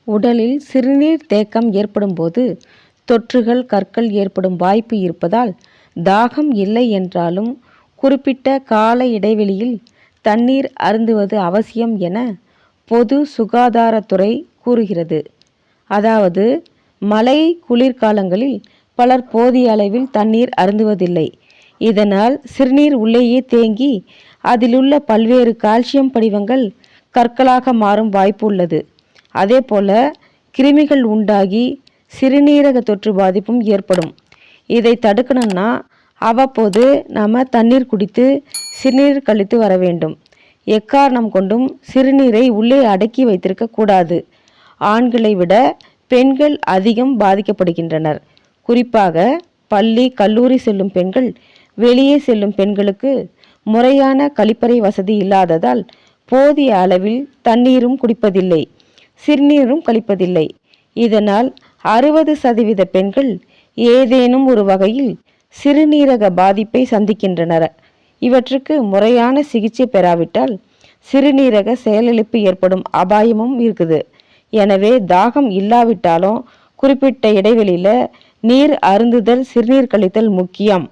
உடலில் சிறுநீர் தேக்கம் ஏற்படும்போது தொற்றுகள், கற்கள் ஏற்படும் வாய்ப்பு இருப்பதால் தாகம் இல்லை என்றாலும் குறிப்பிட்ட கால இடைவெளியில் தண்ணீர் அருந்துவது அவசியம் என பொது சுகாதாரத்துறை கூறுகிறது. அதாவது மழை, குளிர்காலங்களில் பலர் போதிய அளவில் தண்ணீர் அருந்துவதில்லை. இதனால் சிறுநீர் உள்ளேயே தேங்கி அதிலுள்ள பல்வேறு கால்சியம் படிவங்கள் கற்களாக மாறும் வாய்ப்பு உள்ளது. அதேபோல கிருமிகள் உண்டாகி சிறுநீரக தொற்று பாதிப்பும் ஏற்படும். இதை தடுக்கணும்னா அவ்வப்போது நாம் தண்ணீர் குடித்து சிறுநீர் கழித்து வர வேண்டும். எக்காரணம் கொண்டும் சிறுநீரை உள்ளே அடக்கி வைத்திருக்க கூடாது. ஆண்களை விட பெண்கள் அதிகம் பாதிக்கப்படுகின்றனர். குறிப்பாக பள்ளி, கல்லூரி செல்லும் பெண்கள், வெளியே செல்லும் பெண்களுக்கு முறையான கழிப்பறை வசதி இல்லாததால் போதிய அளவில் தண்ணீரும் குடிப்பதில்லை, சிறுநீரும் கழிப்பதில்லை. இதனால் 60% பெண்கள் ஏதேனும் ஒரு வகையில் சிறுநீரக பாதிப்பை சந்திக்கின்றனர். இவற்றுக்கு முறையான சிகிச்சை பெறாவிட்டால் சிறுநீரக செயலிழப்பு ஏற்படும் அபாயமும் இருக்குது. எனவே தாகம் இல்லாவிட்டாலும் குறிப்பிட்ட இடைவெளியில் நீர் அருந்துதல், சிறுநீர் கழித்தல் முக்கியம்.